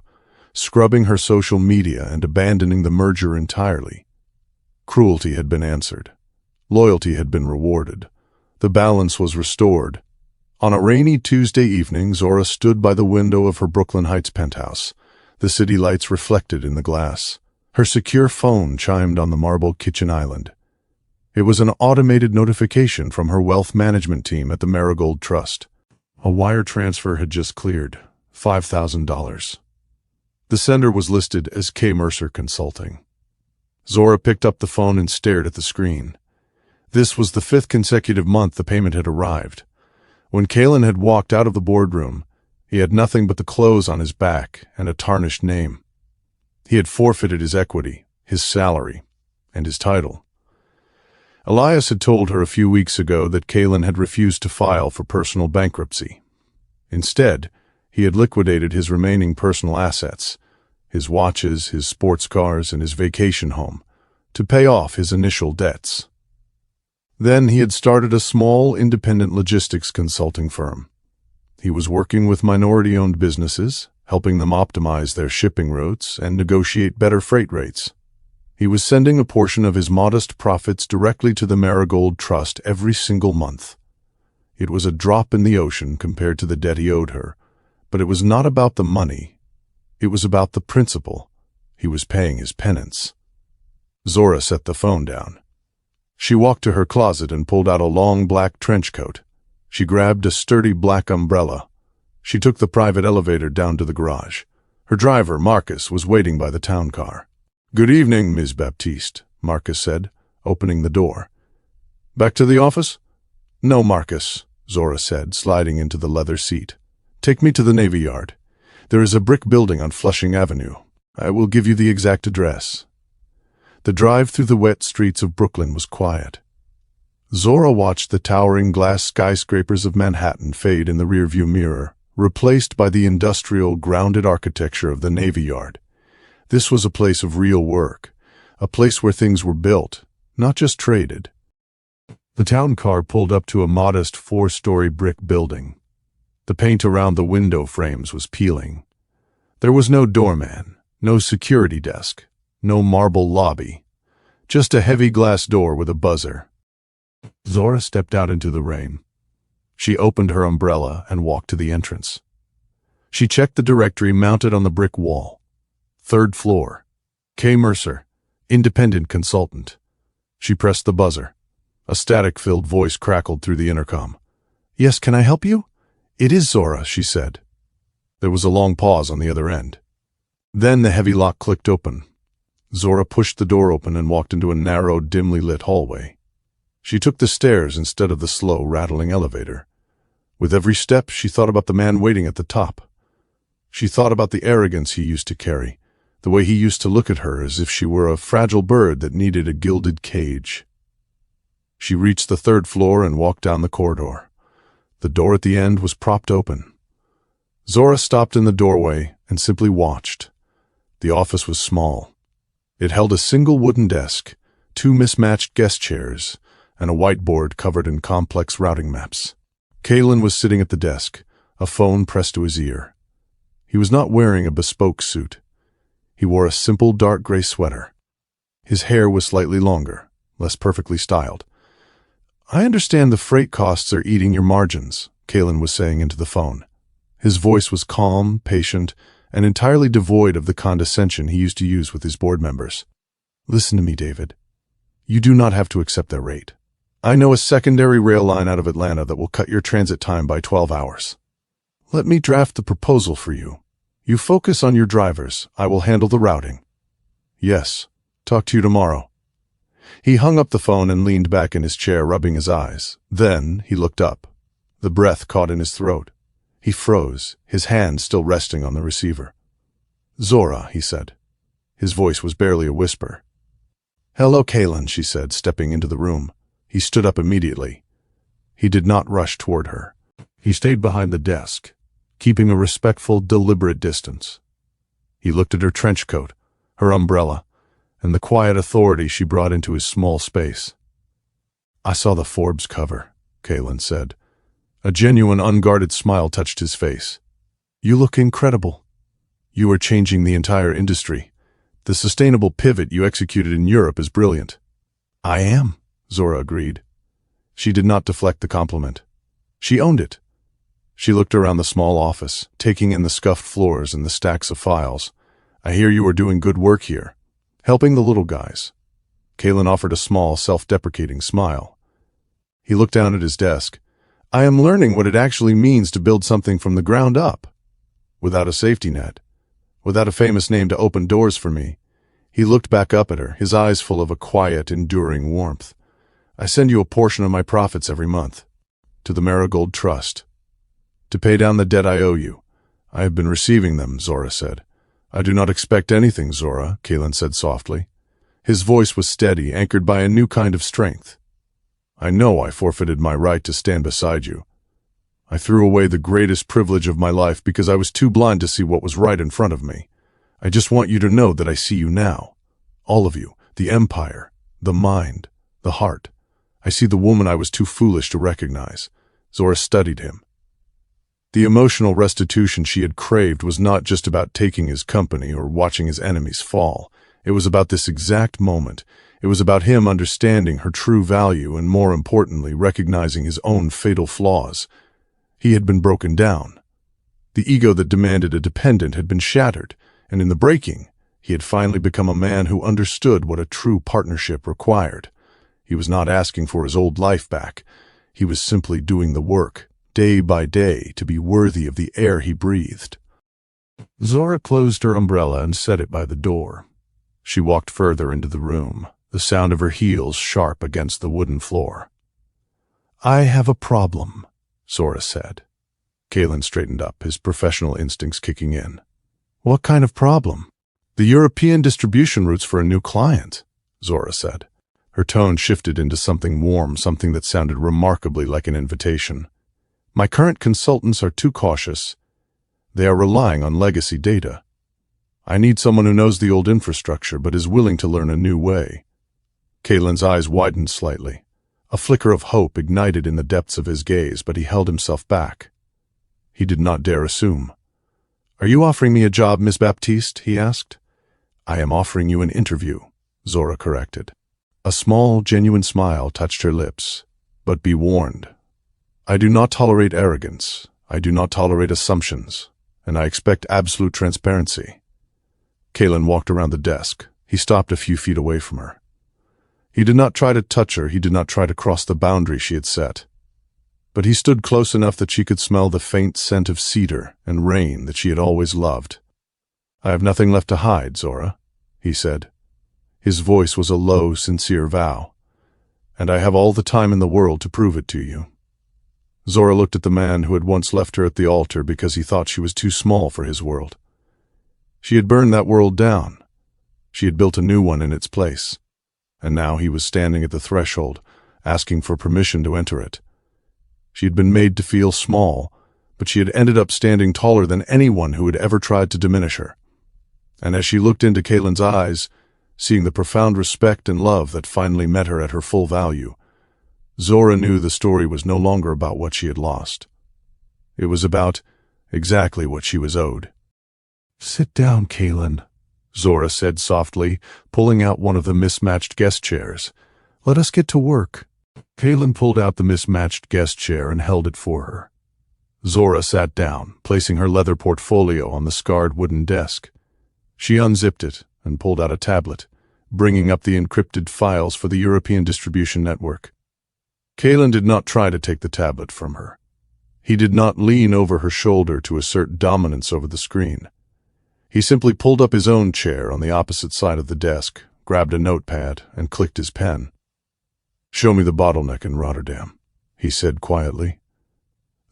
scrubbing her social media and abandoning the merger entirely. Cruelty had been answered. Loyalty had been rewarded. The balance was restored. On a rainy Tuesday evening, Zora stood by the window of her Brooklyn Heights penthouse. The city lights reflected in the glass. Her secure phone chimed on the marble kitchen island. It was an automated notification from her wealth management team at the Marigold Trust. A wire transfer had just cleared, $5,000. The sender was listed as K. Mercer Consulting. Zora picked up the phone and stared at the screen. This was the 5th consecutive month the payment had arrived. When Kalin had walked out of the boardroom, he had nothing but the clothes on his back and a tarnished name. He had forfeited his equity, his salary, and his title. Elias had told her a few weeks ago that Kalin had refused to file for personal bankruptcy. Instead, he had liquidated his remaining personal assets, his watches, his sports cars, and his vacation home, to pay off his initial debts. Then he had started a small, independent logistics consulting firm. He was working with minority-owned businesses, helping them optimize their shipping routes and negotiate better freight rates. He was sending a portion of his modest profits directly to the Marigold Trust every single month. It was a drop in the ocean compared to the debt he owed her, but it was not about the money. It was about the principle. He was paying his penance. Zora set the phone down. She walked to her closet and pulled out a long black trench coat. She grabbed a sturdy black umbrella. She took the private elevator down to the garage. Her driver, Marcus, was waiting by the town car. "Good evening, Ms. Baptiste," Marcus said, opening the door. "Back to the office?" "No, Marcus," Zora said, sliding into the leather seat. "Take me to the Navy Yard. There is a brick building on Flushing Avenue. I will give you the exact address." The drive through the wet streets of Brooklyn was quiet. Zora watched the towering glass skyscrapers of Manhattan fade in the rearview mirror, replaced by the industrial, grounded architecture of the Navy Yard. This was a place of real work, a place where things were built, not just traded. The town car pulled up to a modest 4-story brick building. The paint around the window frames was peeling. There was no doorman, no security desk, no marble lobby, just a heavy glass door with a buzzer. Zora stepped out into the rain. She opened her umbrella and walked to the entrance. She checked the directory mounted on the brick wall. 3rd floor. K. Mercer, independent consultant. She pressed the buzzer. A static-filled voice crackled through the intercom. "Yes, can I help you?" "It is Zora," she said. There was a long pause on the other end. Then the heavy lock clicked open. Zora pushed the door open and walked into a narrow, dimly lit hallway. She took the stairs instead of the slow, rattling elevator. With every step, she thought about the man waiting at the top. She thought about the arrogance he used to carry, the way he used to look at her as if she were a fragile bird that needed a gilded cage. She reached the 3rd floor and walked down the corridor. The door at the end was propped open. Zora stopped in the doorway and simply watched. The office was small. It held a single wooden desk, 2 mismatched guest chairs, and a whiteboard covered in complex routing maps. Kalin was sitting at the desk, a phone pressed to his ear. He was not wearing a bespoke suit. He wore a simple dark gray sweater. His hair was slightly longer, less perfectly styled. "I understand the freight costs are eating your margins," Kalin was saying into the phone. His voice was calm, patient, and entirely devoid of the condescension he used to use with his board members. "Listen to me, David. You do not have to accept that rate. I know a secondary rail line out of Atlanta that will cut your transit time by 12 hours. Let me draft the proposal for you. You focus on your drivers. I will handle the routing." "Yes. Talk to you tomorrow." He hung up the phone and leaned back in his chair, rubbing his eyes. Then he looked up. The breath caught in his throat. He froze, his hand still resting on the receiver. "Zora," he said. His voice was barely a whisper. "Hello, Kalin," she said, stepping into the room. He stood up immediately. He did not rush toward her. He stayed behind the desk, keeping a respectful, deliberate distance. He looked at her trench coat, her umbrella, and the quiet authority she brought into his small space. "I saw the Forbes cover," Kalin said. A genuine, unguarded smile touched his face. "You look incredible. You are changing the entire industry. The sustainable pivot you executed in Europe is brilliant." "I am," Zora agreed. She did not deflect the compliment. She owned it. She looked around the small office, taking in the scuffed floors and the stacks of files. "I hear you are doing good work here, helping the little guys." Kalin offered a small, self-deprecating smile. He looked down at his desk. "I am learning what it actually means to build something from the ground up, without a safety net, without a famous name to open doors for me." He looked back up at her, his eyes full of a quiet, enduring warmth. "I send you a portion of my profits every month, to the Marigold Trust, to pay down the debt I owe you." "I have been receiving them," Zora said. "I do not expect anything, Zora," Kalin said softly. His voice was steady, anchored by a new kind of strength. "I know I forfeited my right to stand beside you. I threw away the greatest privilege of my life because I was too blind to see what was right in front of me. I just want you to know that I see you now. All of you, the empire, the mind, the heart. I see the woman I was too foolish to recognize." Zora studied him. The emotional restitution she had craved was not just about taking his company or watching his enemies fall. It was about this exact moment. It was about him understanding her true value and, more importantly, recognizing his own fatal flaws. He had been broken down. The ego that demanded a dependent had been shattered, and in the breaking, he had finally become a man who understood what a true partnership required. He was not asking for his old life back. He was simply doing the work, day by day, to be worthy of the air he breathed. Zora closed her umbrella and set it by the door. She walked further into the room, the sound of her heels sharp against the wooden floor. "I have a problem," Zora said. Kalin straightened up, his professional instincts kicking in. What kind of problem? The European distribution routes for a new client, Zora said. Her tone shifted into something warm, something that sounded remarkably like an invitation. My current consultants are too cautious. They are relying on legacy data. I need someone who knows the old infrastructure but is willing to learn a new way. Kalin's eyes widened slightly. A flicker of hope ignited in the depths of his gaze, but he held himself back. He did not dare assume. Are you offering me a job, Miss Baptiste? He asked. I am offering you an interview, Zora corrected. A small, genuine smile touched her lips. But be warned. I do not tolerate arrogance. I do not tolerate assumptions. And I expect absolute transparency. Kalin walked around the desk. He stopped a few feet away from her. He did not try to touch her. He did not try to cross the boundary she had set. But he stood close enough that she could smell the faint scent of cedar and rain that she had always loved. I have nothing left to hide, Zora, he said. His voice was a low, sincere vow. And I have all the time in the world to prove it to you. Zora looked at the man who had once left her at the altar because he thought she was too small for his world. She had burned that world down. She had built a new one in its place. And now he was standing at the threshold, asking for permission to enter it. She had been made to feel small, but she had ended up standing taller than anyone who had ever tried to diminish her. And as she looked into Kalin's eyes, seeing the profound respect and love that finally met her at her full value, Zora knew the story was no longer about what she had lost. It was about exactly what she was owed. Sit down, Kalin, Zora said softly, pulling out one of the mismatched guest chairs. Let us get to work. Kalin pulled out the mismatched guest chair and held it for her. Zora sat down, placing her leather portfolio on the scarred wooden desk. She unzipped it and pulled out a tablet, bringing up the encrypted files for the European distribution network. Kalin did not try to take the tablet from her. He did not lean over her shoulder to assert dominance over the screen. He simply pulled up his own chair on the opposite side of the desk, grabbed a notepad, and clicked his pen. Show me the bottleneck in Rotterdam, he said quietly.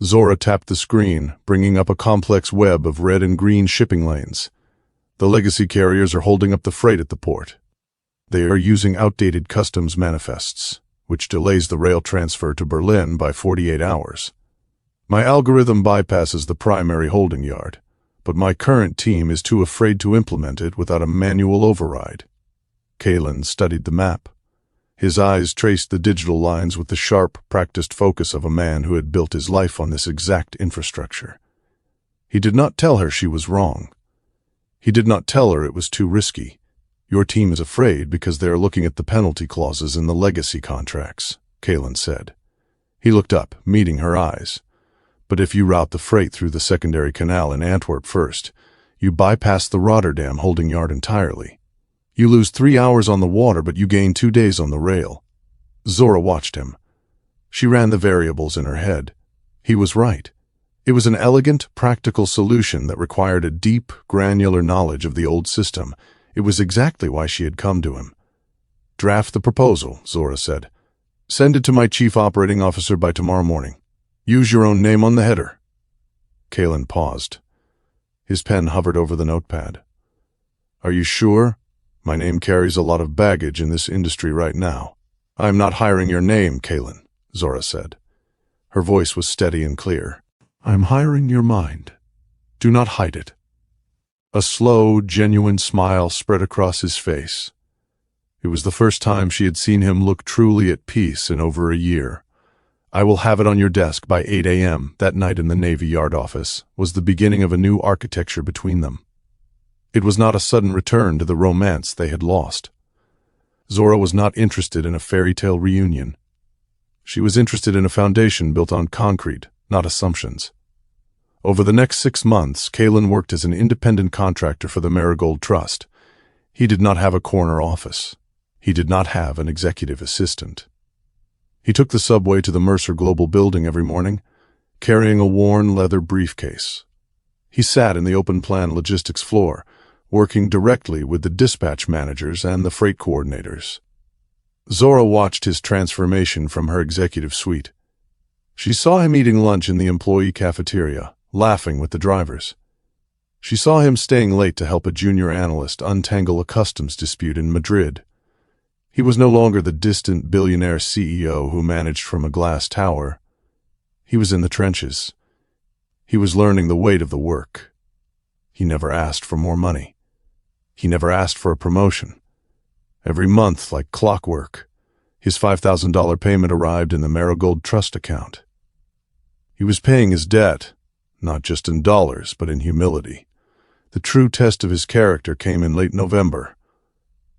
Zora tapped the screen, bringing up a complex web of red and green shipping lanes. The legacy carriers are holding up the freight at the port. They are using outdated customs manifests, which delays the rail transfer to Berlin by 48 hours. My algorithm bypasses the primary holding yard, but my current team is too afraid to implement it without a manual override. Kalin studied the map. His eyes traced the digital lines with the sharp, practiced focus of a man who had built his life on this exact infrastructure. He did not tell her she was wrong. He did not tell her it was too risky. Your team is afraid because they are looking at the penalty clauses in the legacy contracts, Kalin said. He looked up, meeting her eyes. But if you route the freight through the secondary canal in Antwerp first, you bypass the Rotterdam holding yard entirely. You lose 3 hours on the water, but you gain 2 days on the rail. Zora watched him. She ran the variables in her head. He was right. It was an elegant, practical solution that required a deep, granular knowledge of the old system. It was exactly why she had come to him. Draft the proposal, Zora said. Send it to my chief operating officer by tomorrow morning. Use your own name on the header. Kalin paused. His pen hovered over the notepad. Are you sure? My name carries a lot of baggage in this industry right now. I am not hiring your name, Kalin, Zora said. Her voice was steady and clear. I am hiring your mind. Do not hide it. A slow, genuine smile spread across his face. It was the first time she had seen him look truly at peace in over a year. I will have it on your desk by 8 a.m. that night in the Navy Yard office was the beginning of a new architecture between them. It was not a sudden return to the romance they had lost. Zora was not interested in a fairy tale reunion. She was interested in a foundation built on concrete, not assumptions. Over the next 6 months, Kalin worked as an independent contractor for the Marigold Trust. He did not have a corner office. He did not have an executive assistant. He took the subway to the Mercer Global building every morning, carrying a worn leather briefcase. He sat in the open-plan logistics floor, working directly with the dispatch managers and the freight coordinators. Zora watched his transformation from her executive suite. She saw him eating lunch in the employee cafeteria, laughing with the drivers. She saw him staying late to help a junior analyst untangle a customs dispute in Madrid. He was no longer the distant billionaire CEO who managed from a glass tower. He was in the trenches. He was learning the weight of the work. He never asked for more money. He never asked for a promotion. Every month, like clockwork, his $5,000 payment arrived in the Marigold Trust account. He was paying his debt, not just in dollars, but in humility. The true test of his character came in late November.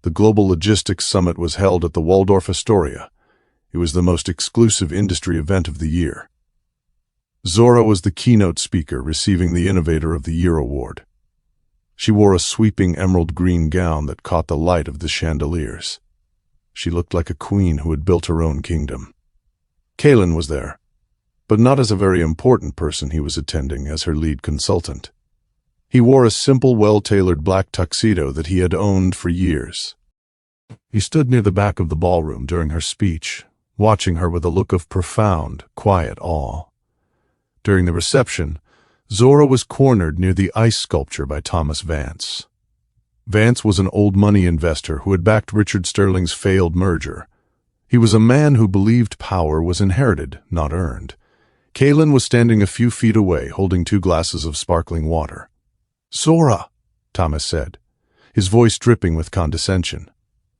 The Global Logistics Summit was held at the Waldorf Astoria. It was the most exclusive industry event of the year. Zora was the keynote speaker, receiving the Innovator of the Year award. She wore a sweeping emerald green gown that caught the light of the chandeliers. She looked like a queen who had built her own kingdom. Kalin was there, but not as a very important person. He was attending as her lead consultant. He wore a simple, well-tailored black tuxedo that he had owned for years. He stood near the back of the ballroom during her speech, watching her with a look of profound, quiet awe. During the reception, Zora was cornered near the ice sculpture by Thomas Vance. Vance was an old money investor who had backed Richard Sterling's failed merger. He was a man who believed power was inherited, not earned. Kalin was standing a few feet away, holding 2 glasses of sparkling water. "Zora," Thomas said, his voice dripping with condescension.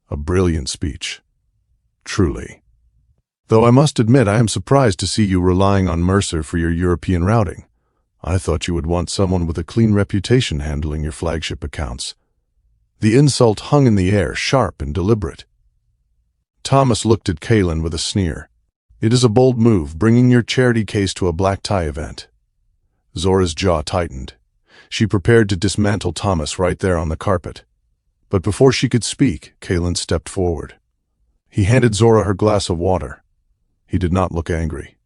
A brilliant speech. Truly. "Though I must admit I am surprised to see you relying on Mercer for your European routing. I thought you would want someone with a clean reputation handling your flagship accounts." The insult hung in the air, sharp and deliberate. Thomas looked at Kalin with a sneer. "It is a bold move, bringing your charity case to a black tie event." Zora's jaw tightened. She prepared to dismantle Thomas right there on the carpet. But before she could speak, Kalin stepped forward. He handed Zora her glass of water. He did not look angry.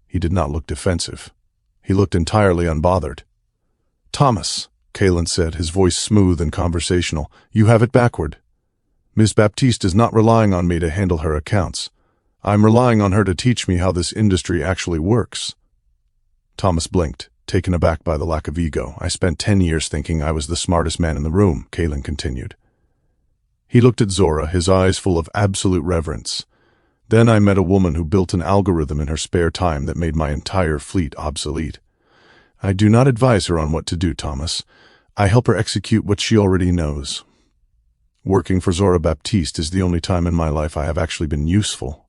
He did not look defensive. He looked entirely unbothered. "Thomas," Kalin said, his voice smooth and conversational, "you have it backward. Miss Baptiste is not relying on me to handle her accounts. I'm relying on her to teach me how this industry actually works." Thomas blinked, taken aback by the lack of ego. "I spent 10 years thinking I was the smartest man in the room," Kalin continued. He looked at Zora, his eyes full of absolute reverence. "Then I met a woman who built an algorithm in her spare time that made my entire fleet obsolete. I do not advise her on what to do, Thomas. I help her execute what she already knows. Working for Zora Baptiste is the only time in my life I have actually been useful."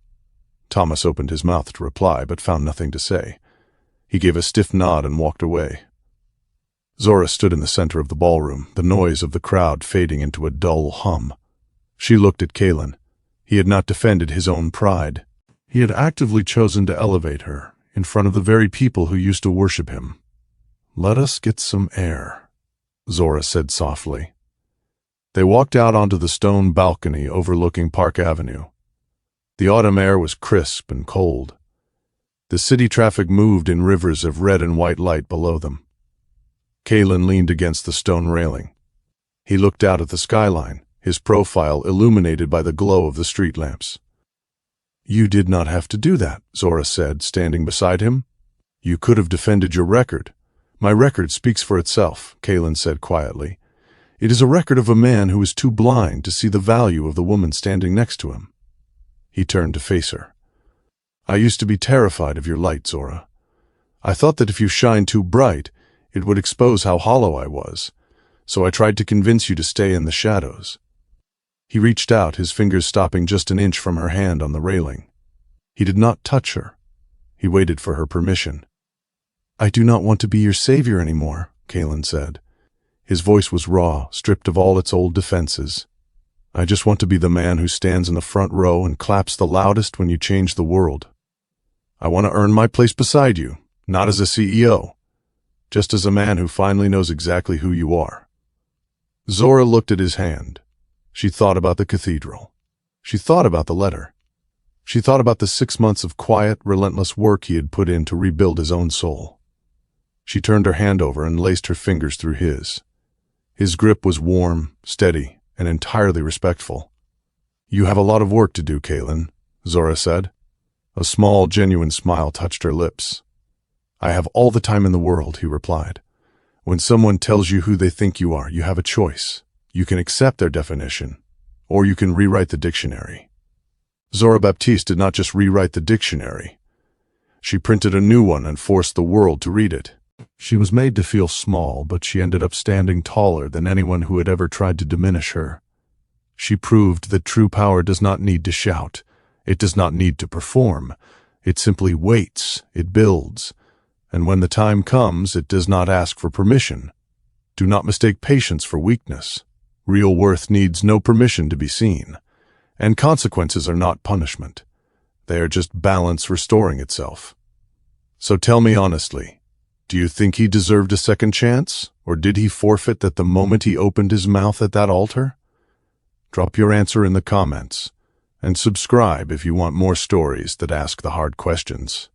Thomas opened his mouth to reply, but found nothing to say. He gave a stiff nod and walked away. Zora stood in the center of the ballroom, the noise of the crowd fading into a dull hum. She looked at Kalin. He had not defended his own pride. He had actively chosen to elevate her, in front of the very people who used to worship him. "Let us get some air," Zora said softly. They walked out onto the stone balcony overlooking Park Avenue. The autumn air was crisp and cold. The city traffic moved in rivers of red and white light below them. Kalin leaned against the stone railing. He looked out at the skyline, his profile illuminated by the glow of the street lamps. "You did not have to do that," Zora said, standing beside him. "You could have defended your record." "My record speaks for itself," Kalin said quietly. "It is a record of a man who is too blind to see the value of the woman standing next to him." He turned to face her. "I used to be terrified of your light, Zora. I thought that if you shined too bright, it would expose how hollow I was, so I tried to convince you to stay in the shadows." He reached out, his fingers stopping just an inch from her hand on the railing. He did not touch her. He waited for her permission. "I do not want to be your savior anymore," Kalin said. His voice was raw, stripped of all its old defenses. "I just want to be the man who stands in the front row and claps the loudest when you change the world. I want to earn my place beside you, not as a CEO, just as a man who finally knows exactly who you are." Zora looked at his hand. She thought about the cathedral. She thought about the letter. She thought about the 6 months of quiet, relentless work he had put in to rebuild his own soul. She turned her hand over and laced her fingers through his. His grip was warm, steady, and entirely respectful. "You have a lot of work to do, Kalin," Zora said. A small, genuine smile touched her lips. "I have all the time in the world," he replied. "When someone tells you who they think you are, you have a choice. You can accept their definition, or you can rewrite the dictionary." Zora Baptiste did not just rewrite the dictionary. She printed a new one and forced the world to read it. She was made to feel small, but she ended up standing taller than anyone who had ever tried to diminish her. She proved that true power does not need to shout. It does not need to perform. It simply waits, it builds, and when the time comes, it does not ask for permission. Do not mistake patience for weakness. Real worth needs no permission to be seen, and consequences are not punishment. They are just balance restoring itself. So tell me honestly, do you think he deserved a second chance, or did he forfeit that the moment he opened his mouth at that altar? Drop your answer in the comments, and subscribe if you want more stories that ask the hard questions.